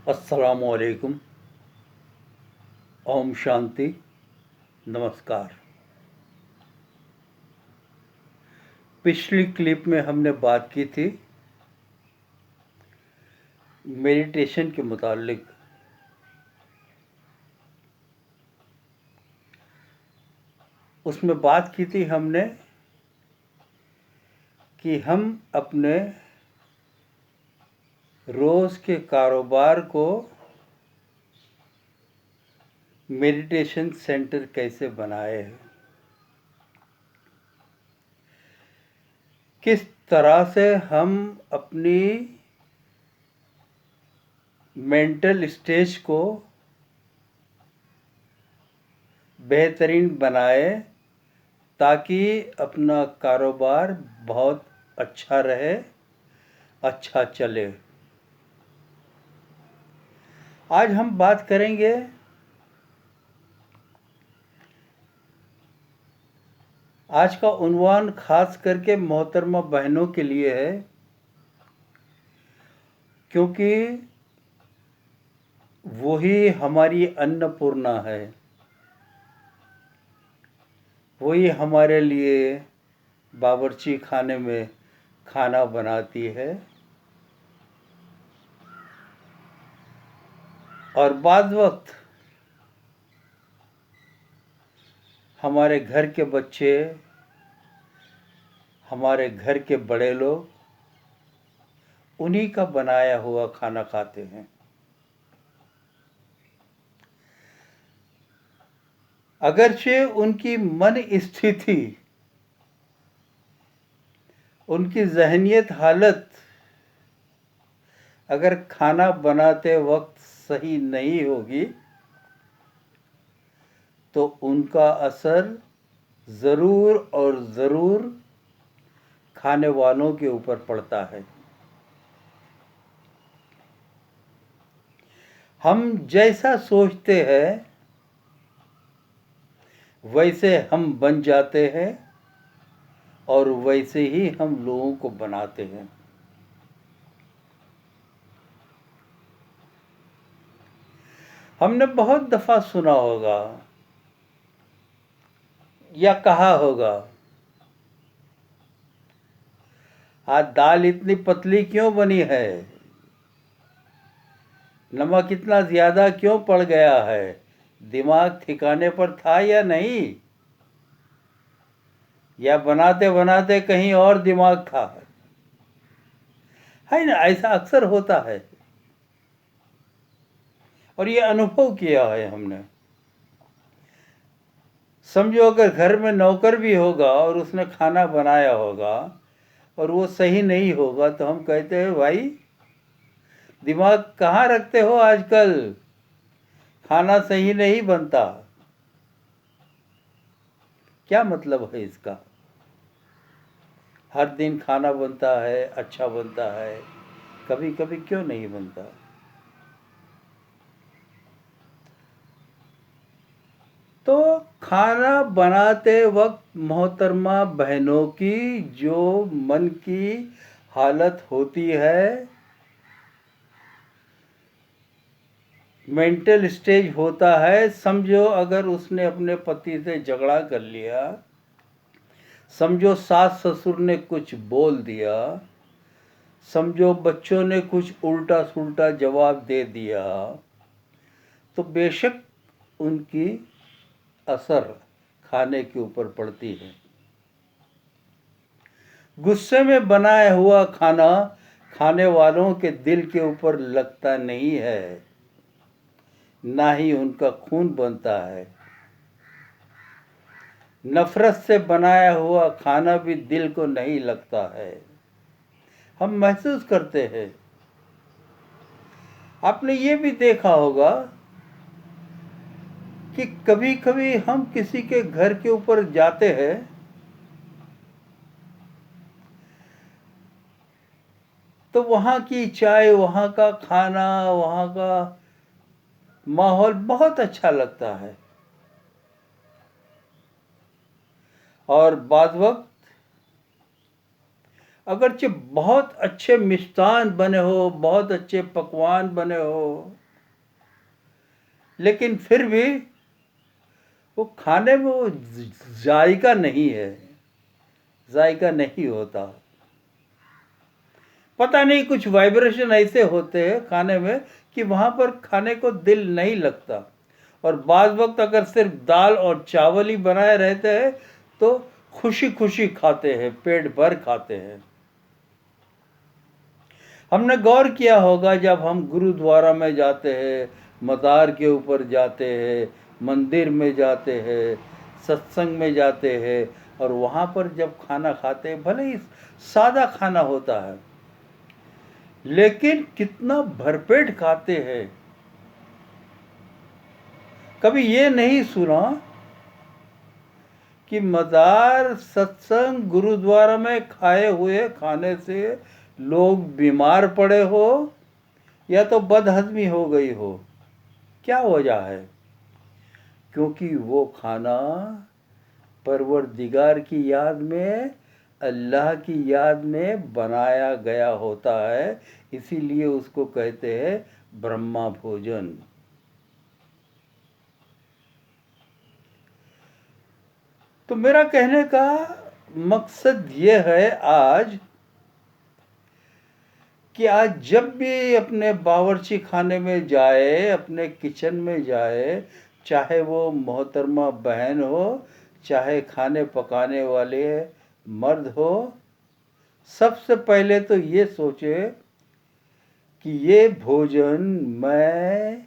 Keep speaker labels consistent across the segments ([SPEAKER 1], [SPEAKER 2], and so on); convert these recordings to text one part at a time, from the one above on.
[SPEAKER 1] अस्सलामुअलैकुम। ओम शांति। नमस्कार। पिछली क्लिप में हमने बात की थी मेडिटेशन के मुतालिक। उसमें बात की थी हमने कि हम अपने रोज़ के कारोबार को मेडिटेशन सेंटर कैसे बनाए, किस तरह से हम अपनी मेंटल स्टेज को बेहतरीन बनाए ताकि अपना कारोबार बहुत अच्छा रहे, अच्छा चले। आज हम बात करेंगे आज का उन्वान खास करके मोहतरमा बहनों के लिए है, क्योंकि वही हमारी अन्नपूर्णा है। वही हमारे लिए बावर्ची खाने में खाना बनाती है और बाद वक्त हमारे घर के बच्चे, हमारे घर के बड़े लोग उन्हीं का बनाया हुआ खाना खाते हैं। अगरचे उनकी मन स्थिति, उनकी जहनियत हालत अगर खाना बनाते वक्त सही नहीं होगी तो उनका असर ज़रूर और ज़रूर खाने वालों के ऊपर पड़ता है। हम जैसा सोचते हैं वैसे हम बन जाते हैं और वैसे ही हम लोगों को बनाते हैं। हमने बहुत दफ़ा सुना होगा या कहा होगा, आज दाल इतनी पतली क्यों बनी है, नमक इतना ज़्यादा क्यों पड़ गया है, दिमाग ठिकाने पर था या नहीं, या बनाते बनाते कहीं और दिमाग था। है ना, ऐसा अक्सर होता है और ये अनुभव किया है हमने। समझो अगर घर में नौकर भी होगा और उसने खाना बनाया होगा और वो सही नहीं होगा तो हम कहते हैं, भाई दिमाग कहाँ रखते हो आजकल, खाना सही नहीं बनता। क्या मतलब है इसका? हर दिन खाना बनता है, अच्छा बनता है, कभी कभी क्यों नहीं बनता? तो खाना बनाते वक्त मोहतरमा बहनों की जो मन की हालत होती है, मेंटल स्टेज होता है। समझो अगर उसने अपने पति से झगड़ा कर लिया, समझो सास ससुर ने कुछ बोल दिया, समझो बच्चों ने कुछ उल्टा सुल्टा जवाब दे दिया, तो बेशक उनकी असर खाने के ऊपर पड़ती है। गुस्से में बनाया हुआ खाना खाने वालों के दिल के ऊपर लगता नहीं है, ना ही उनका खून बनता है। नफरत से बनाया हुआ खाना भी दिल को नहीं लगता है। हम महसूस करते हैं। आपने ये भी देखा होगा कि कभी कभी हम किसी के घर के ऊपर जाते हैं तो वहाँ की चाय, वहाँ का खाना, वहाँ का माहौल बहुत अच्छा लगता है और बाद वक्त अगरचे बहुत अच्छे मिष्टान बने हो, बहुत अच्छे पकवान बने हो, लेकिन फिर भी वो खाने में वो जायका नहीं है, जायका नहीं होता। पता नहीं कुछ वाइब्रेशन ऐसे होते हैं खाने में कि वहाँ पर खाने को दिल नहीं लगता। और बाद वक्त अगर सिर्फ दाल और चावल ही बनाए रहते हैं तो खुशी खुशी खाते हैं, पेट भर खाते हैं। हमने गौर किया होगा जब हम गुरुद्वारा में जाते हैं, मज़ार के ऊपर जाते हैं, मंदिर में जाते हैं, सत्संग में जाते हैं, और वहाँ पर जब खाना खाते हैं, भले ही सादा खाना होता है, लेकिन कितना भरपेट खाते हैं। कभी ये नहीं सुना कि मज़ार, सत्संग, गुरुद्वारा में खाए हुए खाने से लोग बीमार पड़े हो या तो बदहजमी हो गई हो। क्या वजह है? क्योंकि वो खाना परवरदिगार की याद में, अल्लाह की याद में बनाया गया होता है, इसीलिए उसको कहते हैं ब्रह्मा भोजन। तो मेरा कहने का मकसद ये है आज कि आज जब भी अपने बावर्ची खाने में जाए, अपने किचन में जाए, चाहे वो मोहतरमा बहन हो, चाहे खाने पकाने वाले मर्द हो, सबसे पहले तो ये सोचे कि ये भोजन मैं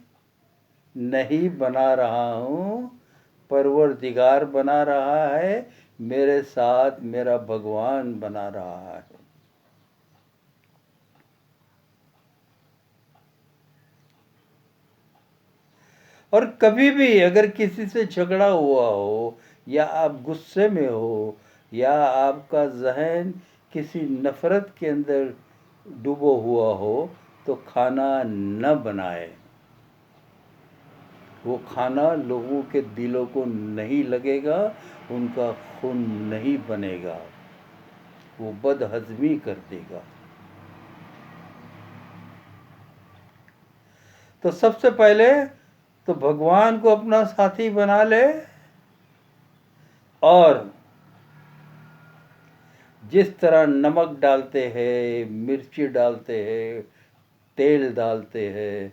[SPEAKER 1] नहीं बना रहा हूँ, परवरदिगार बना रहा है, मेरे साथ मेरा भगवान बना रहा है। और कभी भी अगर किसी से झगड़ा हुआ हो, या आप गुस्से में हो, या आपका जहन किसी नफ़रत के अंदर डूबो हुआ हो, तो खाना न बनाए। वो खाना लोगों के दिलों को नहीं लगेगा, उनका खून नहीं बनेगा, वो बदहजमी कर देगा। तो सबसे पहले तो भगवान को अपना साथी बना ले, और जिस तरह नमक डालते हैं, मिर्ची डालते हैं, तेल डालते हैं,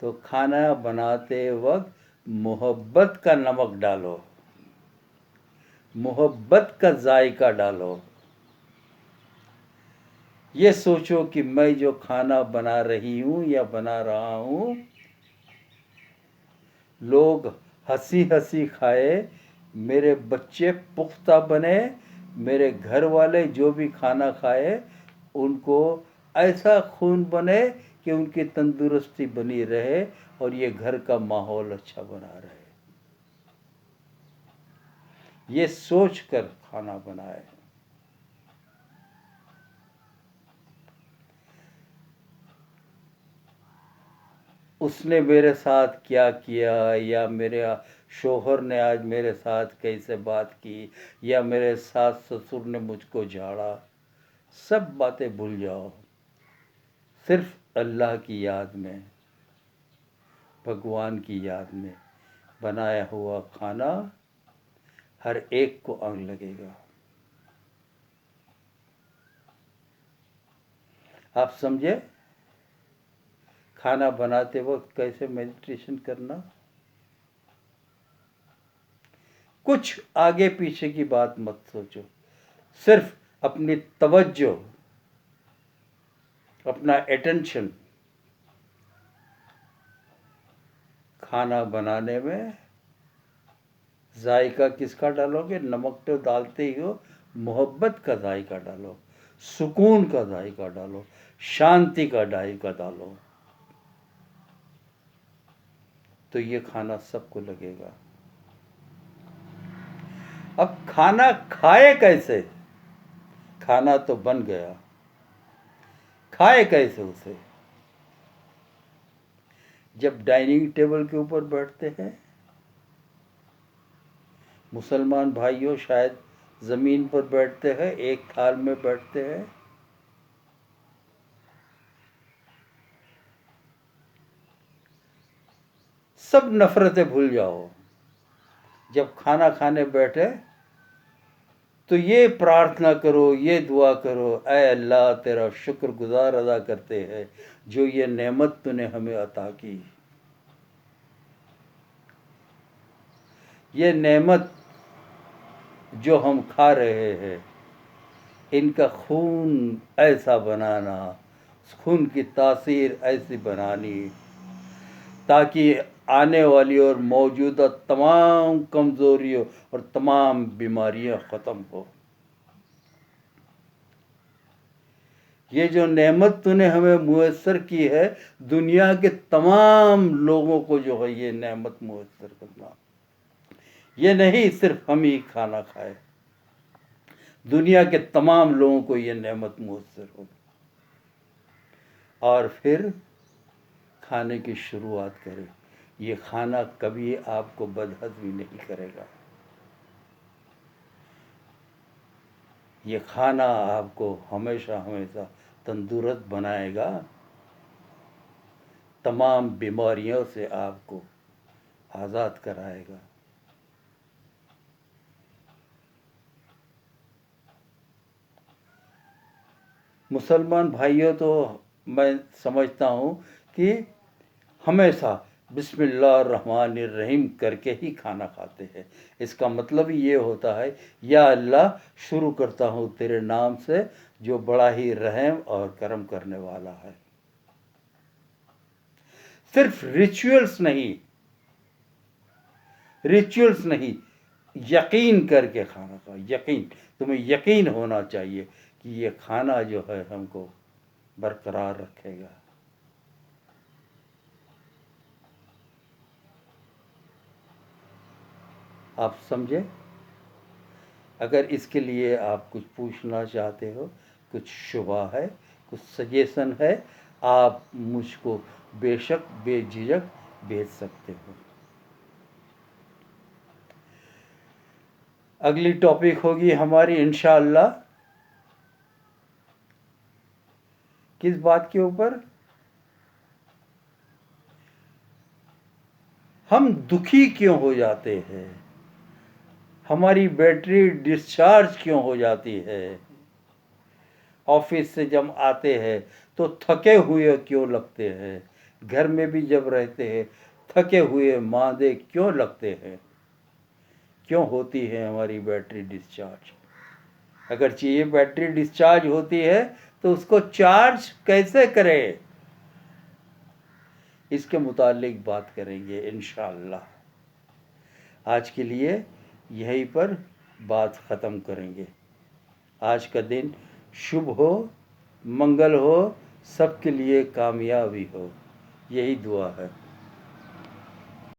[SPEAKER 1] तो खाना बनाते वक्त मोहब्बत का नमक डालो, मोहब्बत का जायका डालो। ये सोचो कि मैं जो खाना बना रही हूँ या बना रहा हूँ, लोग हंसी हंसी खाए, मेरे बच्चे पुख्ता बने, मेरे घर वाले जो भी खाना खाए उनको ऐसा खून बने कि उनकी तंदुरुस्ती बनी रहे और ये घर का माहौल अच्छा बना रहे। ये सोच कर खाना बनाए। उसने मेरे साथ क्या किया, या मेरे शोहर ने आज मेरे साथ कैसे बात की, या मेरे सास ससुर ने मुझको झाड़ा, सब बातें भूल जाओ। सिर्फ अल्लाह की याद में, भगवान की याद में बनाया हुआ खाना हर एक को अंग लगेगा। आप समझे? खाना बनाते वक्त कैसे मेडिटेशन करना। कुछ आगे पीछे की बात मत सोचो, सिर्फ अपनी तवज्जो, अपना अटेंशन खाना बनाने में। जायका किसका डालोगे? नमक तो डालते ही हो, मोहब्बत का जायका डालो, सुकून का जायका डालो, शांति का जायका डालो, तो ये खाना सबको लगेगा। अब खाना खाए कैसे? खाना तो बन गया, खाए कैसे उसे? जब डाइनिंग टेबल के ऊपर बैठते हैं, मुसलमान भाइयों शायद ज़मीन पर बैठते हैं, एक थाल में बैठते हैं, सब नफ़रतें भूल जाओ। जब खाना खाने बैठे तो ये प्रार्थना करो, ये दुआ करो, ऐ अल्लाह तेरा शुक्रगुजार अदा करते हैं जो ये नेमत तूने हमें अता की। ये नेमत जो हम खा रहे हैं, इनका खून ऐसा बनाना, खून की तासीर ऐसी बनानी ताकि आने वाली और मौजूदा तमाम कमज़ोरियों और तमाम बीमारियां ख़त्म हो। ये जो नेमत तूने हमें मुयस्सर की है, दुनिया के तमाम लोगों को जो है ये नेमत मुयस्सर करना, ये नहीं सिर्फ हम ही खाना खाए, दुनिया के तमाम लोगों को ये नेमत मुयस्सर हो। और फिर खाने की शुरुआत करें। ये खाना कभी आपको बदहज़मी नहीं करेगा। ये खाना आपको हमेशा हमेशा तंदुरुस्त बनाएगा, तमाम बीमारियों से आपको आज़ाद कराएगा। मुसलमान भाइयों, तो मैं समझता हूँ कि हमेशा बिस्मिल्लाहिर्रहमानिर्रहीम करके ही खाना खाते हैं। इसका मतलब ये होता है, या अल्लाह शुरू करता हूँ तेरे नाम से जो बड़ा ही रहम और करम करने वाला है। सिर्फ रिचुअल्स नहीं, यकीन करके खाना खाओ। यकीन, तुम्हें यकीन होना चाहिए कि ये खाना जो है हमको बरकरार रखेगा। आप समझे? अगर इसके लिए आप कुछ पूछना चाहते हो, कुछ शुबा है, कुछ सजेशन है, आप मुझको बेशक बेझिझक भेज सकते हो। अगली टॉपिक होगी हमारी इंशाअल्लाह किस बात के ऊपर? हम दुखी क्यों हो जाते हैं? हमारी बैटरी डिस्चार्ज क्यों हो जाती है? ऑफिस से जब आते हैं तो थके हुए क्यों लगते हैं? घर में भी जब रहते हैं थके हुए मांदे क्यों लगते हैं? क्यों होती है हमारी बैटरी डिस्चार्ज? अगर चाहिए बैटरी डिस्चार्ज होती है तो उसको चार्ज कैसे करें, इसके मुतालिक बात करेंगे इंशाअल्लाह। आज के लिए यहीं पर बात ख़त्म करेंगे। आज का दिन शुभ हो, मंगल हो, सबके लिए कामयाबी हो, यही दुआ है।